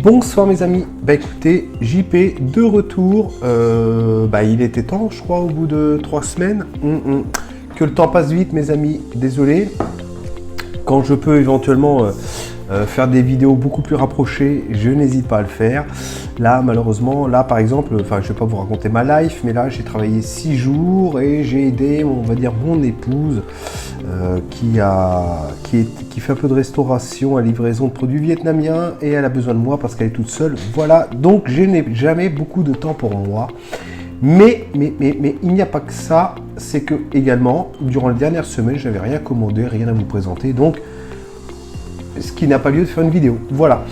Bonsoir mes amis, écoutez, JP de retour, il était temps je crois au bout de 3 semaines, que le temps passe vite mes amis, désolé, quand je peux éventuellement faire des vidéos beaucoup plus rapprochées, je n'hésite pas à le faire. Là malheureusement, là par exemple, je vais pas vous raconter ma life, mais là j'ai travaillé 6 jours et j'ai aidé, on va dire, mon épouse qui fait un peu de restauration à livraison de produits vietnamiens et elle a besoin de moi parce qu'elle est toute seule. Voilà, donc je n'ai jamais beaucoup de temps pour moi. Mais il n'y a pas que ça, c'est que également, durant les dernières semaines, je n'avais rien commandé, rien à vous présenter, donc ce qui n'a pas lieu de faire une vidéo. Voilà.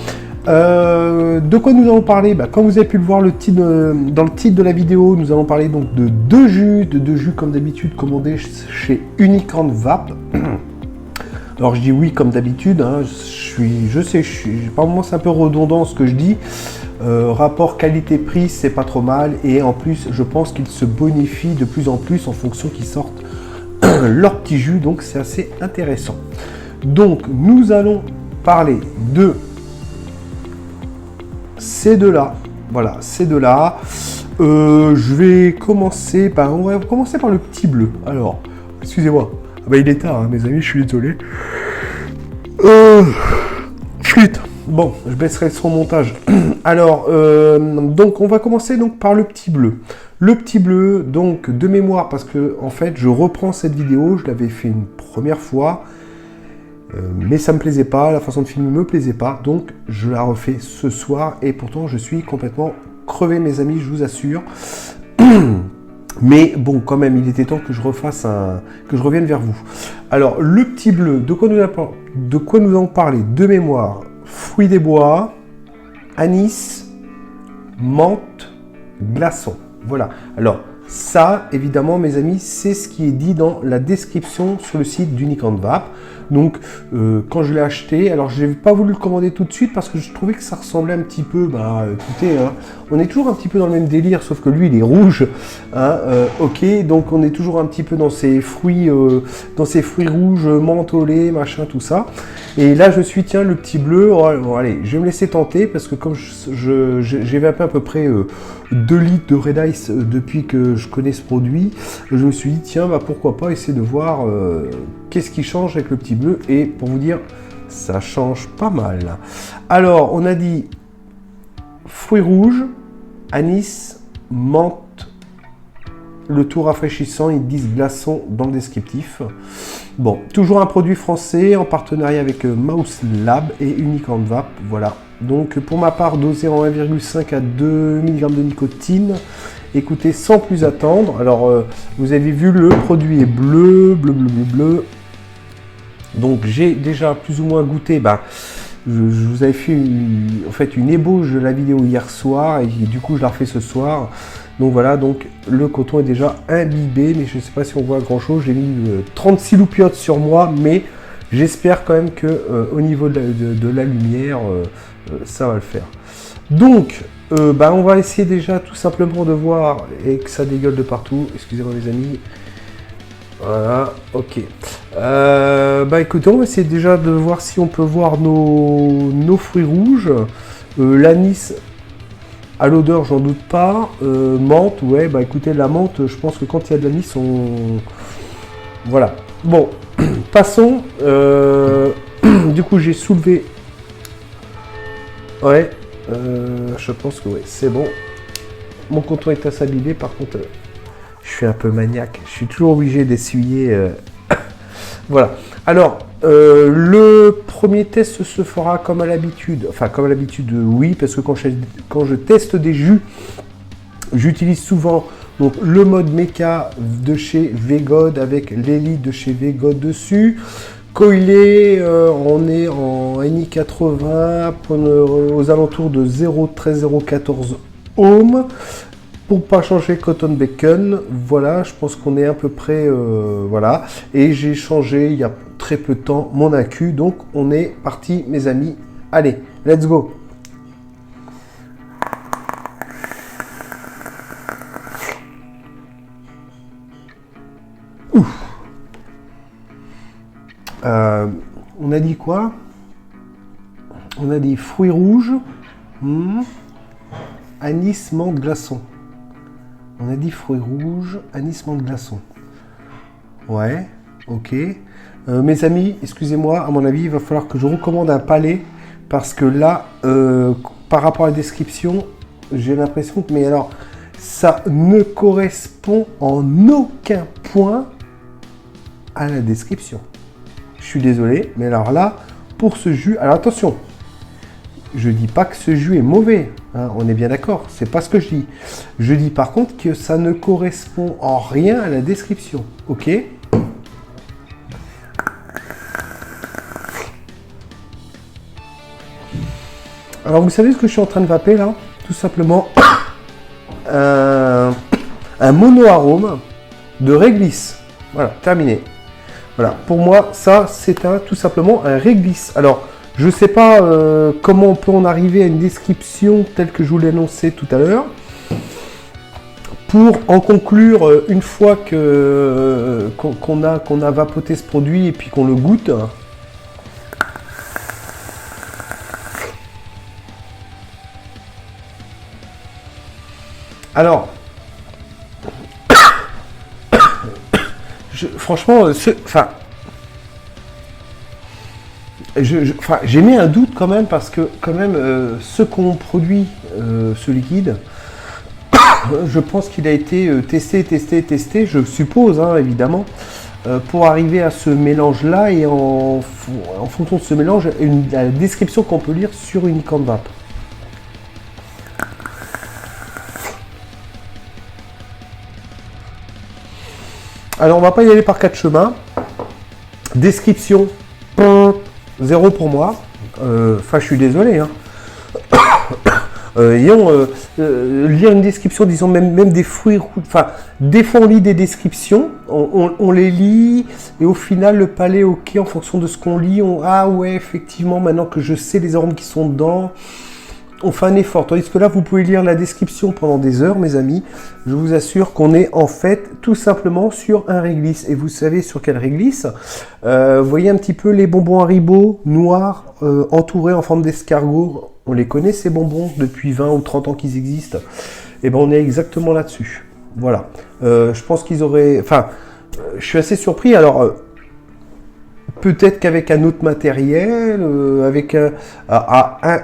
De quoi nous allons parler? Comme vous avez pu le voir dans le titre de la vidéo, nous allons parler donc de deux jus comme d'habitude commandés chez Unicorn Vape. Alors je dis oui comme d'habitude, hein, je sais, par moments c'est un peu redondant ce que je dis. Rapport qualité-prix, c'est pas trop mal et en plus je pense qu'ils se bonifient de plus en plus en fonction qu'ils sortent leur petit jus, donc c'est assez intéressant. Donc nous allons parler de ces deux-là. Voilà, ces deux-là. Je vais commencer par... On va commencer par le petit bleu. Alors, excusez-moi. Il est tard, hein, mes amis, je suis désolé. Flûte. Bon, je baisserai son montage. Alors, donc on va commencer donc par le petit bleu. Le petit bleu, donc de mémoire, parce que en fait, je reprends cette vidéo. Je l'avais fait une première fois. Mais ça me plaisait pas, la façon de filmer me plaisait pas, donc je la refais ce soir et pourtant je suis complètement crevé mes amis, je vous assure. Mais bon, quand même, il était temps que je revienne vers vous. Alors, le petit bleu, de quoi nous allons parler? De mémoire, fruits des bois, anis, menthe, glaçon. Voilà. Alors, ça, évidemment, mes amis, c'est ce qui est dit dans la description sur le site d'Unicorn Vape. Donc, quand je l'ai acheté, alors je n'ai pas voulu le commander tout de suite parce que je trouvais que ça ressemblait un petit peu, écoutez, hein, on est toujours un petit peu dans le même délire, sauf que lui, il est rouge, hein, ok, donc on est toujours un petit peu dans ces fruits rouges, mentholés, machin, tout ça. Et là, je suis, tiens, le petit bleu, bon, allez, je vais me laisser tenter parce que comme j'ai vapé à peu près 2 litres de Red Ice depuis que je connais ce produit, je me suis dit, tiens, pourquoi pas essayer de voir qu'est-ce qui change avec le petit bleu, et pour vous dire, ça change pas mal. Alors, on a dit fruits rouges, anis, menthe, le tout rafraîchissant, ils disent glaçon dans le descriptif. Bon, toujours un produit français en partenariat avec Mouse Lab et Unicorn Vape, voilà. Donc pour ma part, dosé en 1,5 à 2 mg de nicotine. Écoutez, sans plus attendre, alors vous avez vu, le produit est bleu. Donc j'ai déjà plus ou moins goûté, je vous avais fait une ébauche de la vidéo hier soir et du coup je la refais ce soir. Donc voilà, donc le coton est déjà imbibé, mais je ne sais pas si on voit grand chose. J'ai mis 36 loupiottes sur moi, mais j'espère quand même que au niveau de la lumière, ça va le faire. Donc on va essayer déjà tout simplement de voir et que ça dégueule de partout. Excusez-moi les amis. Voilà, ok. Écoutez, on va essayer déjà de voir si on peut voir nos fruits rouges. L'anis, à l'odeur, j'en doute pas. Menthe, ouais, écoutez, la menthe, je pense que quand il y a de l'anis, voilà. Bon, passons. Du coup, j'ai soulevé. Ouais, je pense que ouais, c'est bon. Mon coton est assez abîmé, par contre... Je suis un peu maniaque, je suis toujours obligé d'essuyer. Voilà. Alors, le premier test se fera comme à l'habitude. Enfin, comme à l'habitude, oui, parce que quand je teste des jus, j'utilise souvent donc, le mode méca de chez VGod avec l'élite de chez VGod dessus. Coilé, on est en NI80 aux alentours de 0,13-0,14 ohms. Pour pas changer Cotton Bacon, voilà, je pense qu'on est à peu près, voilà. Et j'ai changé il y a très peu de temps mon accu, donc on est parti, mes amis. Allez, let's go. Ouf. On a dit quoi? On a dit fruits rouges, Anis, menthe, glaçon. On a dit fruits rouges, anis, menthe, glaçon. Ouais, ok. Mes amis, excusez-moi, à mon avis, il va falloir que je recommande un palais parce que là, par rapport à la description, j'ai l'impression que, mais alors, ça ne correspond en aucun point à la description. Je suis désolé, mais alors là, pour ce jus, alors attention, je dis pas que ce jus est mauvais, hein, on est bien d'accord, c'est pas ce que je dis. Je dis par contre que ça ne correspond en rien à la description, ok? Alors vous savez ce que je suis en train de vaper là? Tout simplement un mono-arôme de réglisse. Voilà, terminé. Voilà, pour moi, ça, c'est tout simplement un réglisse. Alors, je ne sais pas comment on peut en arriver à une description telle que je vous l'ai annoncé tout à l'heure. Pour en conclure, une fois qu'on a vapoté ce produit et puis qu'on le goûte. Alors, franchement, j'ai mis un doute quand même parce que quand même ce qu'on produit, ce liquide, je pense qu'il a été testé, je suppose, hein, évidemment, pour arriver à ce mélange-là et en fonction de ce mélange, la description qu'on peut lire sur une icône vape. Alors, on va pas y aller par quatre chemins. Description, 0 pour moi. Enfin, je suis désolé. Hein. Lire une description, disons même des fruits. Enfin, des fois, on lit des descriptions, on les lit, et au final, le palais, ok, en fonction de ce qu'on lit, ah ouais, effectivement, maintenant que je sais les arômes qui sont dedans, on fait un effort. Tandis que là, vous pouvez lire la description pendant des heures, mes amis. Je vous assure qu'on est en fait tout simplement sur un réglisse. Et vous savez sur quel réglisse? Vous voyez un petit peu les bonbons Haribo noirs entourés en forme d'escargot. On les connaît ces bonbons depuis 20 ou 30 ans qu'ils existent. Et ben on est exactement là-dessus. Voilà. Je pense qu'ils auraient... Enfin, je suis assez surpris. Alors... peut-être qu'avec un autre matériel, avec un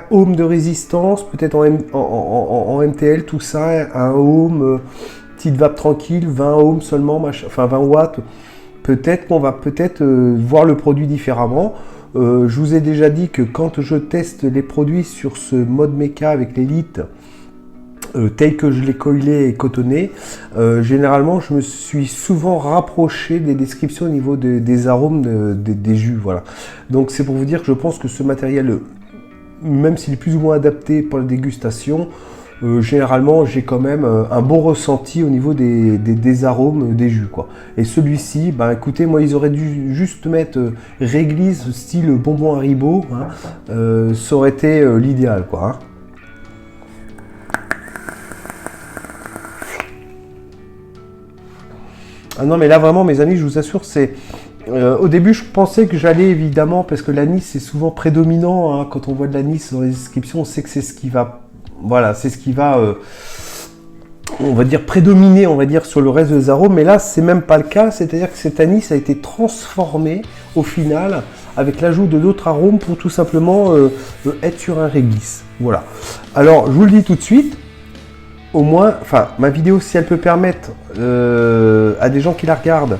ohm de résistance, peut-être en MTL, tout ça, un ohm, petite vape tranquille, 20 ohms seulement, enfin 20 watts, peut-être qu'on va voir le produit différemment. Je vous ai déjà dit que quand je teste les produits sur ce mode méca avec l'élite, tel que je l'ai coilé et cotonné, généralement je me suis souvent rapproché des descriptions au niveau des arômes des jus, voilà. Donc c'est pour vous dire que je pense que ce matériel, même s'il est plus ou moins adapté pour la dégustation, généralement j'ai quand même un bon ressenti au niveau des arômes des jus, quoi. Et celui-ci, bah écoutez, moi ils auraient dû juste mettre réglisse style bonbon Haribo, hein, ça aurait été l'idéal, quoi, hein. Ah non mais là vraiment mes amis, je vous assure, c'est au début je pensais que j'allais évidemment, parce que l'anis c'est souvent prédominant, hein, quand on voit de l'anis dans les descriptions, on sait que c'est ce qui va, voilà, c'est ce qui va on va dire prédominer, on va dire, sur le reste des arômes, mais là c'est même pas le cas, c'est-à-dire que cet anis a été transformé au final avec l'ajout de d'autres arômes pour tout simplement être sur un réglisse. Voilà. Alors je vous le dis tout de suite, au moins, enfin, ma vidéo, si elle peut permettre à des gens qui la regardent,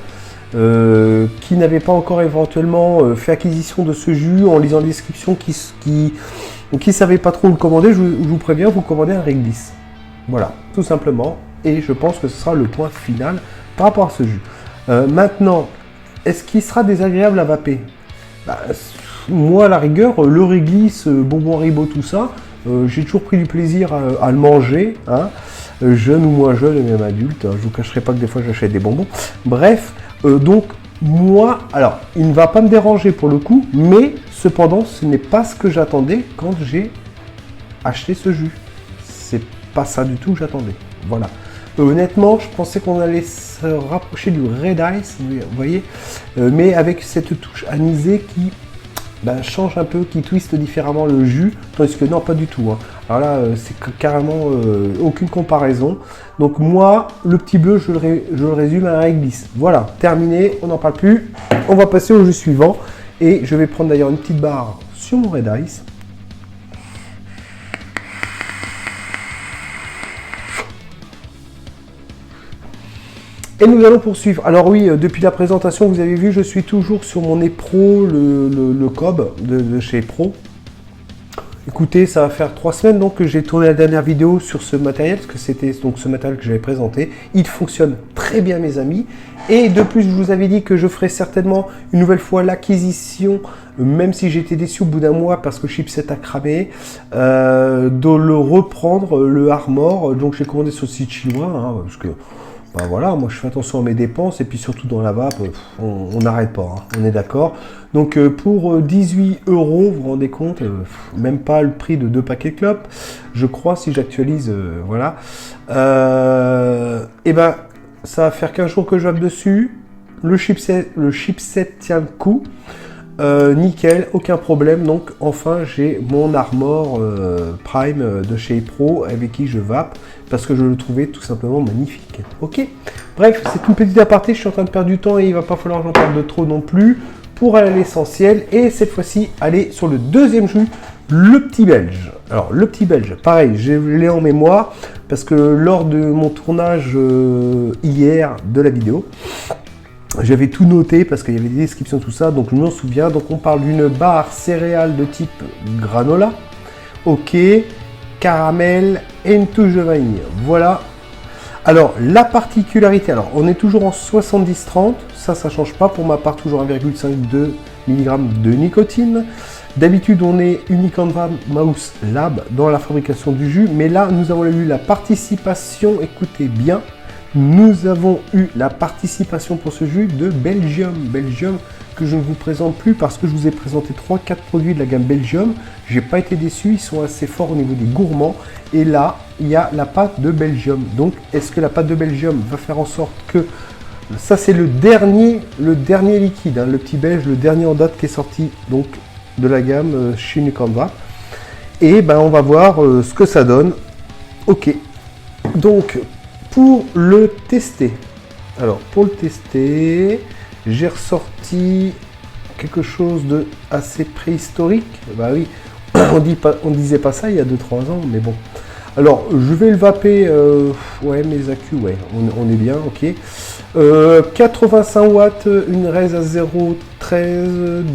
qui n'avaient pas encore éventuellement fait acquisition de ce jus en lisant la description, qui ne savaient pas trop où le commander, je vous préviens, vous commandez un réglisse. Voilà, tout simplement. Et je pense que ce sera le point final par rapport à ce jus. Maintenant, est-ce qu'il sera désagréable à vaper? Bah, moi, à la rigueur, le réglisse, bonbon Haribo, tout ça, j'ai toujours pris du plaisir à le manger, hein, jeune ou moins jeune, et même adulte. Hein, je vous cacherai pas que des fois j'achète des bonbons. Bref, donc moi, alors il ne va pas me déranger pour le coup, mais cependant ce n'est pas ce que j'attendais quand j'ai acheté ce jus. C'est pas ça du tout que j'attendais. Voilà. Honnêtement, je pensais qu'on allait se rapprocher du Red Ice, vous voyez, mais avec cette touche anisée qui change un peu, qui twiste différemment le jus, tandis que non, pas du tout. Hein. Alors là, c'est carrément aucune comparaison. Donc moi, le petit bleu, je le résume à un réglisse. Voilà, terminé, on n'en parle plus. On va passer au jus suivant. Et je vais prendre d'ailleurs une petite barre sur mon Red Ice. Et nous allons poursuivre. Alors oui, depuis la présentation, vous avez vu, je suis toujours sur mon ePro, le Cobb de chez Pro. Écoutez, ça va faire 3 semaines donc que j'ai tourné la dernière vidéo sur ce matériel, parce que c'était donc ce matériel que j'avais présenté. Il fonctionne très bien, mes amis. Et de plus, je vous avais dit que je ferai certainement une nouvelle fois l'acquisition, même si j'étais déçu au bout d'un mois parce que le chipset a cramé, de le reprendre, le Armor. Donc j'ai commandé sur le site chinois, hein, parce que ben voilà, moi je fais attention à mes dépenses et puis surtout dans la vape, on n'arrête pas, hein, on est d'accord. Donc pour 18 €, vous vous rendez compte, même pas le prix de 2 paquets de clopes, je crois, si j'actualise, voilà. Et ben ça va faire 15 jours que je vape dessus, le chipset tient le coup. Nickel, aucun problème. Donc enfin j'ai mon Armor Prime de chez Pro avec qui je vape parce que je le trouvais tout simplement magnifique. Ok, bref, c'est une petite aparté, je suis en train de perdre du temps et il va pas falloir que j'en parle de trop non plus pour aller à l'essentiel et cette fois-ci aller sur le deuxième jus, le petit belge. Alors le petit belge, pareil, je l'ai en mémoire parce que lors de mon tournage hier de la vidéo, j'avais tout noté parce qu'il y avait des descriptions, tout ça, donc je m'en souviens. Donc on parle d'une barre céréale de type granola, ok, caramel et une touche de vanille. Voilà. Alors la particularité, alors on est toujours en 70-30, ça change pas, pour ma part toujours 1,52 mg de nicotine. D'habitude on est Unicorn Mouse Lab dans la fabrication du jus, mais là nous avons eu la participation, écoutez bien, nous avons eu la participation pour ce jus de Belgium. Belgium que je ne vous présente plus parce que je vous ai présenté 3-4 produits de la gamme Belgium. J'ai pas été déçu, ils sont assez forts au niveau des gourmands. Et là, il y a la pâte de Belgium. Donc, est-ce que la pâte de Belgium va faire en sorte que... Ça, c'est le dernier liquide, hein, le petit belge, le dernier en date qui est sorti donc de la gamme chez Unicorn Vape. Et ben, on va voir ce que ça donne. Ok. Donc... pour le tester, j'ai ressorti quelque chose de assez préhistorique. Bah oui, on disait pas ça il y a 2-3 ans, mais bon. Alors, je vais le vaper, ouais, mes accus, ouais, on est bien, ok. 85 watts, une raise à 0,13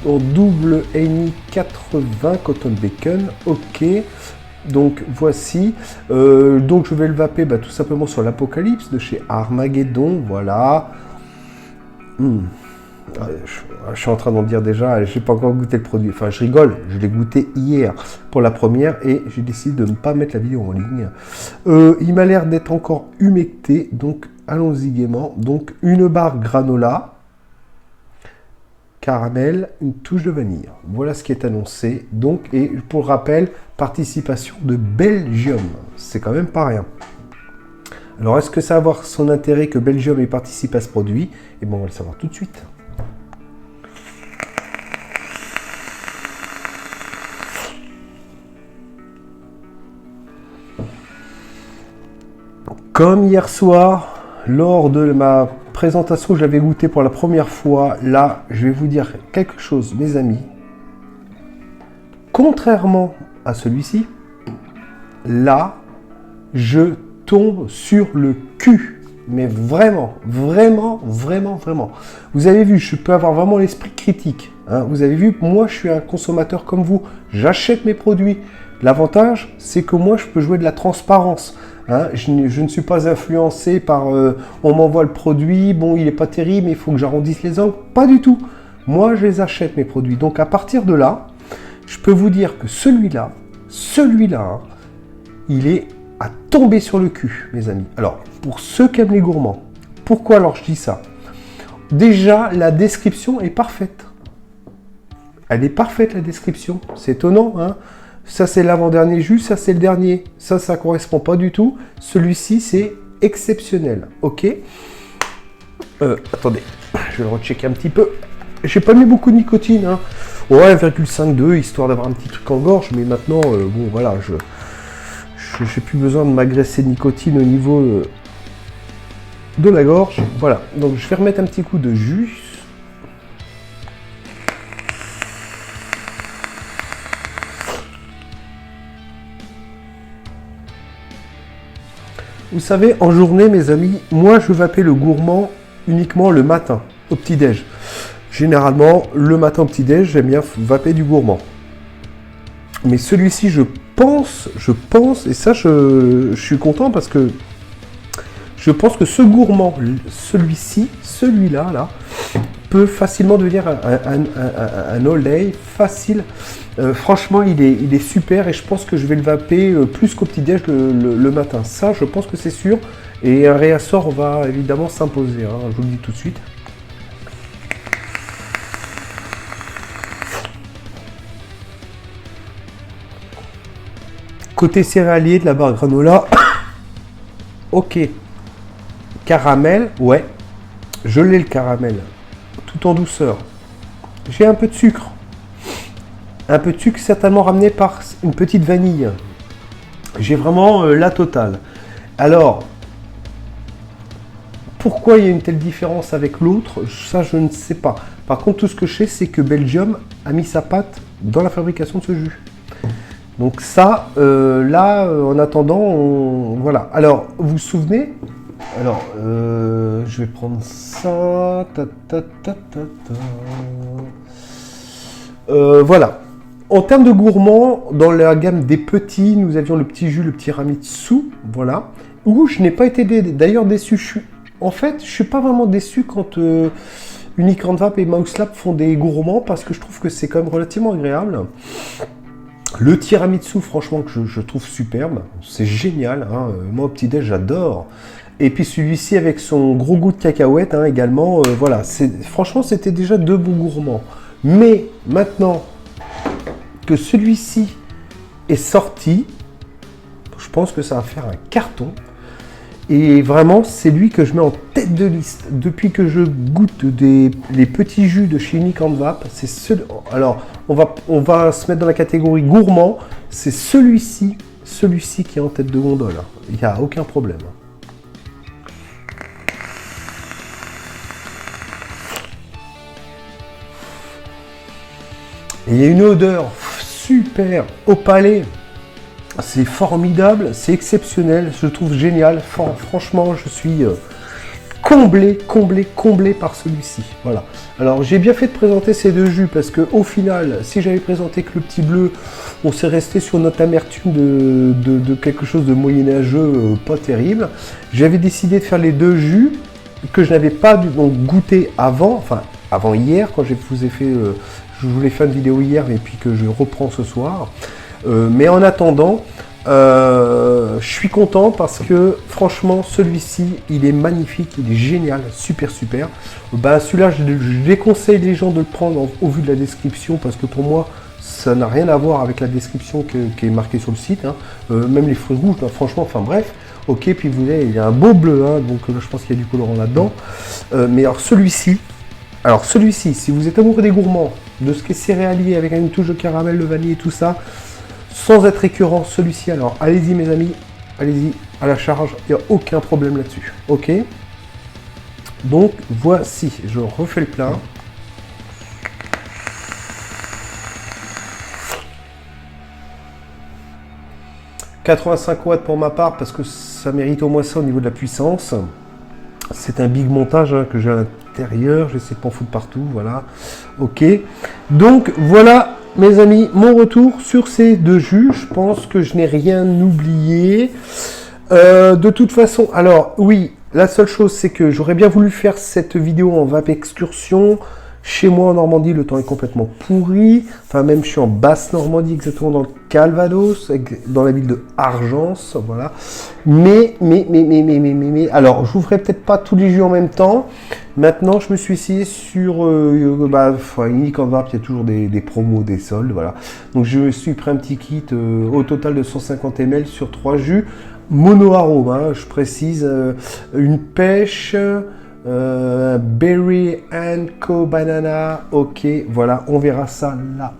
en double AMI 80 Cotton Bacon, ok. Donc voici, donc je vais le vaper tout simplement sur l'Apocalypse de chez Armageddon, voilà. Je suis en train d'en dire déjà, je n'ai pas encore goûté le produit, enfin je rigole, je l'ai goûté hier pour la première et j'ai décidé de ne pas mettre la vidéo en ligne. Il m'a l'air d'être encore humecté, donc allons-y gaiement. Donc une barre granola, caramel, une touche de vanille. Voilà ce qui est annoncé. Donc, et pour rappel, participation de Belgium. C'est quand même pas rien. Alors, est-ce que ça va avoir son intérêt que Belgium ait participé à ce produit? Et bon, on va le savoir tout de suite. Comme hier soir, lors de ma présentation, je l'avais goûté pour la première fois. Là, je vais vous dire quelque chose, mes amis. Contrairement à celui-ci, là, je tombe sur le cul. Mais vraiment, vraiment, vraiment, vraiment. Vous avez vu, je peux avoir vraiment l'esprit critique. Hein. Vous avez vu, moi, je suis un consommateur comme vous. J'achète mes produits. L'avantage, c'est que moi, je peux jouer de la transparence. Hein, je ne suis pas influencé par on m'envoie le produit, bon il n'est pas terrible, mais il faut que j'arrondisse les angles. Pas du tout. Moi je les achète mes produits. Donc à partir de là, je peux vous dire que celui-là, hein, il est à tomber sur le cul, mes amis. Alors pour ceux qui aiment les gourmands, pourquoi alors je dis ça? Déjà la description est parfaite. Elle est parfaite la description. C'est étonnant, hein. Ça, c'est l'avant-dernier jus, ça, c'est le dernier. Ça ne correspond pas du tout. Celui-ci, c'est exceptionnel. Ok. Attendez, je vais le rechecker un petit peu. J'ai pas mis beaucoup de nicotine. Hein. Ouais, 1,52, histoire d'avoir un petit truc en gorge, mais maintenant, bon, voilà, j'ai plus besoin de m'agresser de nicotine au niveau de la gorge. Voilà, donc je vais remettre un petit coup de jus. Vous savez, en journée, mes amis, moi, je vapais le gourmand uniquement le matin, au petit-déj. Généralement, le matin au petit-déj, j'aime bien vaper du gourmand. Mais celui-ci, je pense, et ça, je suis content parce que je pense que ce gourmand, celui-ci, celui-là, là, peut facilement devenir un all-day, facile. Franchement, il est super et je pense que je vais le vaper plus qu'au petit-déj le matin. Ça, je pense que c'est sûr. Et un réassort va évidemment s'imposer, hein, je vous le dis tout de suite. Côté céréalier de la barre granola, ok. Caramel, ouais. Je l'ai le caramel, tout en douceur. J'ai un peu de sucre. Un peu de sucre certainement ramené par une petite vanille. J'ai vraiment la totale. Alors, pourquoi il y a une telle différence avec l'autre? Ça, je ne sais pas. Par contre, tout ce que je sais, c'est que Belgium a mis sa patte dans la fabrication de ce jus. Donc ça, là, en attendant, voilà. Alors, vous vous souvenez? Alors, je vais prendre ça. Voilà. En termes de gourmand, dans la gamme des petits, nous avions le petit jus, le petit Tiramisu, voilà. Où je n'ai pas été d'ailleurs déçu. En fait, je suis pas vraiment déçu quand Unicorn Vape et Mouse Lab font des gourmands parce que je trouve que c'est quand même relativement agréable. Le tiramisu, franchement, que je trouve superbe. C'est génial. Hein. Moi, au petit-déj, j'adore. Et puis celui-ci avec son gros goût de cacahuète hein, également. Voilà. Franchement, c'était déjà deux bons gourmands. Mais maintenant que celui-ci est sorti, je pense que ça va faire un carton. Et vraiment, c'est lui que je mets en tête de liste. Depuis que je goûte les petits jus de chez Unicorn Vape, c'est alors, on va se mettre dans la catégorie gourmand. C'est celui-ci qui est en tête de gondole. Il n'y a aucun problème. Et il y a une odeur super au palais. C'est formidable, c'est exceptionnel, je le trouve génial. Franchement, je suis comblé par celui-ci. Voilà. Alors, j'ai bien fait de présenter ces deux jus parce que au final, si j'avais présenté que le petit bleu, on s'est resté sur notre amertume de quelque chose de moyenâgeux, pas terrible. J'avais décidé de faire les deux jus que je n'avais pas donc goûté avant hier, quand je voulais faire une vidéo hier, mais puis que je reprends ce soir. Mais en attendant, je suis content parce que franchement, celui-ci, il est magnifique, il est génial, super. Celui-là, je déconseille les gens de le prendre au vu de la description parce que pour moi, ça n'a rien à voir avec la description qui est marquée sur le site. Hein. Même les fruits rouges, franchement, enfin bref. Ok, puis vous voyez, il y a un beau bleu, hein, donc je pense qu'il y a du colorant là-dedans. Mais alors celui-ci, si vous êtes amoureux des gourmands, de ce qui est céréalier avec une touche de caramel, de vanille et tout ça, sans être écœurant, celui-ci, alors allez-y mes amis, allez-y à la charge, il n'y a aucun problème là-dessus, ok? Donc voici, je refais le plein. « 85 watts pour ma part, parce que ça mérite au moins ça au niveau de la puissance. C'est un big montage hein, que j'ai à l'intérieur, j'essaie de pas en foutre partout, voilà, ok. Donc voilà mes amis, mon retour sur ces deux jus, je pense que je n'ai rien oublié. De toute façon, alors oui, la seule chose c'est que j'aurais bien voulu faire cette vidéo en vape excursion. Chez moi en Normandie, le temps est complètement pourri. Enfin, même je suis en basse Normandie, exactement dans le Calvados, dans la ville de Argence, voilà. Mais, alors, je vous ferai peut-être pas tous les jus en même temps. Maintenant, je me suis essayé sur Unicorn Vape, il y a toujours des promos, des soldes, voilà. Donc, je me suis pris un petit kit au total de 150 ml sur 3 jus. Mono arôme, hein, je précise, une pêche, Berry and Co Banana. Ok, voilà, on verra ça la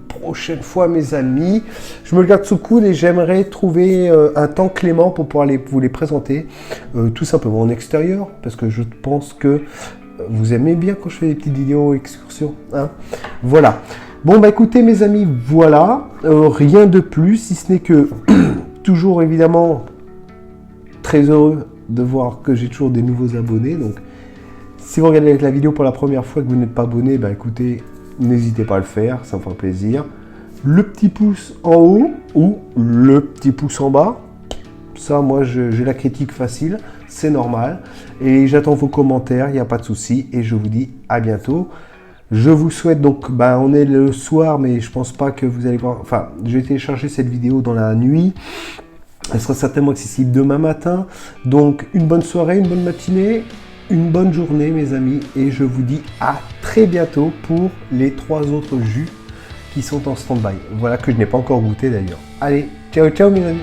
prochaine fois, mes amis. Je me le garde sous le coude et j'aimerais trouver un temps clément pour pouvoir vous les présenter, tout simplement en extérieur, parce que je pense que vous aimez bien quand je fais des petites vidéos excursions, hein. Voilà. Bon, bah écoutez, mes amis, voilà. Rien de plus, si ce n'est que toujours, évidemment, très heureux de voir que j'ai toujours des nouveaux abonnés. Donc, si vous regardez la vidéo pour la première fois et que vous n'êtes pas abonné, bah écoutez, n'hésitez pas à le faire, ça me fera plaisir. Le petit pouce en haut ou le petit pouce en bas. Ça, moi, j'ai la critique facile, c'est normal. Et j'attends vos commentaires, il n'y a pas de souci. Et je vous dis à bientôt. Je vous souhaite donc, bah, on est le soir, mais je pense pas que vous allez voir. Enfin, je vais télécharger cette vidéo dans la nuit. Elle sera certainement accessible demain matin. Donc, une bonne soirée, une bonne matinée, une bonne journée, mes amis. Et je vous dis à très bientôt pour les 3 autres jus qui sont en stand-by. Voilà, que je n'ai pas encore goûté d'ailleurs. Allez, ciao, ciao, mes amis.